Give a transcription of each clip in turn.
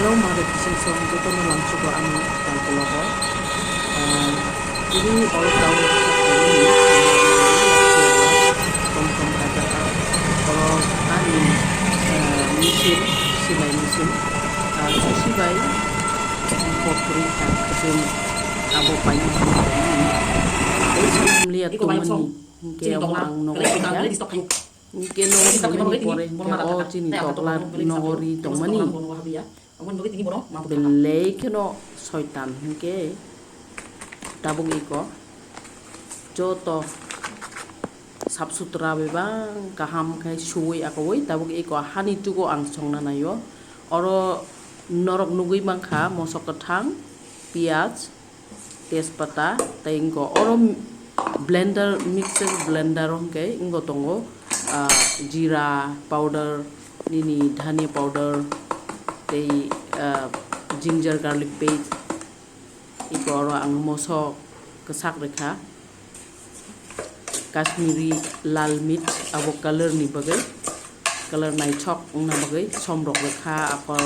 Hello mga kisensong dito na lang suko ang kalkulo ko. Ini all tahu ini kom kata kalau ani mesin silai mesin sesuai potri kecil abo banyak ini. Jadi saya melihat teman kayak orang nongol mungkin orang pore oh cini toklar nongori tomani belai keno soitan ke tabung iko joto sab sutra bebang kaham kai shui akoi tabung iko hani tugo ang songna nayo oro norok nugui bangkha mosok ketang piaz tespata tengko oro blender mixer blender ke ingo tongo jira powder nini dhania powder te ginger garlic paste iko oro ang mosok kesak rekha kashmiri lal mirch abo color ni bagai color nai chok na bagai somrok rekha apal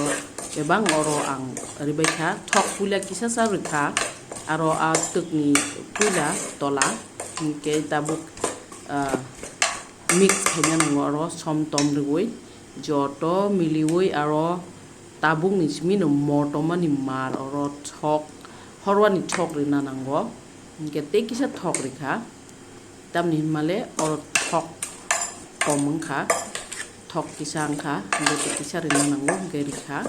bebang oro ang ribekha thok pula kisa sa rekha aro a tuk ni pula tola ke tabuk mix khanya ngoro som tom roi joto miliwoi aro tabung ni simi no mortoma ni mar oro thok horwani thok rina nango ke te kisa thok rekha tamni male oro thok komangkha thok kisangkha ndote kisa rina nango ke rekha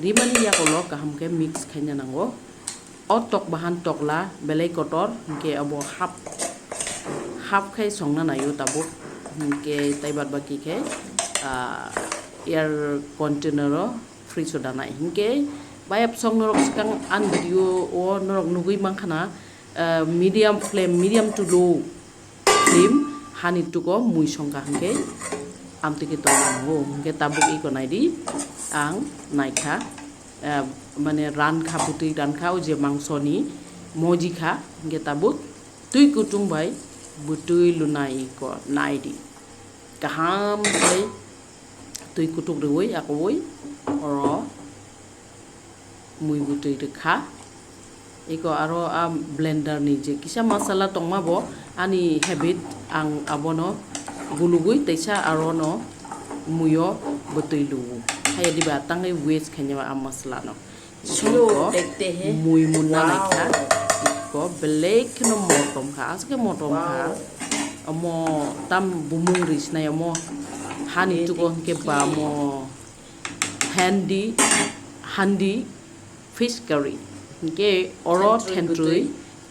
rimani yakolo kaham ke mix khanya nango otok bahan tokla belai kotor ke abo hap khai songna nayo tabuk ke taibat baki ke air container free soda na hinke bayap song norok sekang an video o norok nugui mangkhana medium flame medium to low flame hani tuko mui songka hinke amtiki to nango hinke tabuk iko naidi ang naikha mane ran kha putui ran kha je mangsoni moji kha hinke tabuk tui kutung bai butui lunai ko naidi kaham sai tui kutuk roi akoi oro mui butui rekha iko aro blender ni je kisa masala tongma bo ani habit ang abono gulugui teisa aro no muyo butui lu haya di batang e waste khanya am masala no चलो देखते हैं mui munna naikha ko black no motom kha aske motom kha amo tam bumung ris na amo hani tu ko ke ba mo handi fish curry ke oro thendrui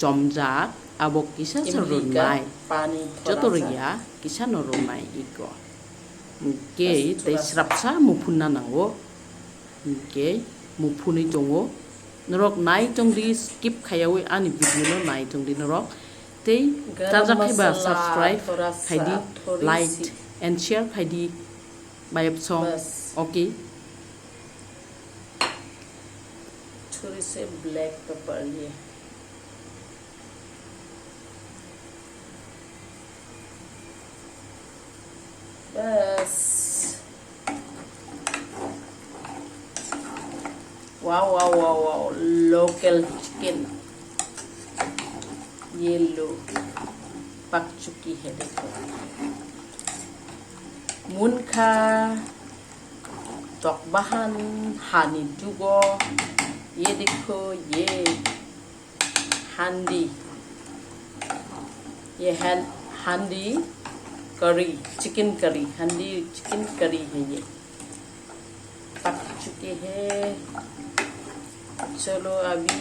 chomja abok kisa sarun nai पानी jotoria kisa norun nai iko ke te srapsa mupunna nango ke mupuni jongo norok nai tongdi skip khayawi ani video no nai tongdi norok te taja khiba subscribe khaidi like and share khaidi bayap song okay थोड़ी से black pepper लिए बस wow wow wow wow local chicken ये लो पक चुकी है देखो मुनखा तोकबाहान हानी दुगो ये देखो ये हांडी ये हांडी करी चिकन करी हांडी चिकन करी है ये पक चुके हैं चलो अभी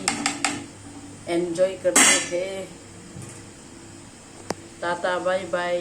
एंजॉय करते हैं टाटा बाय बाय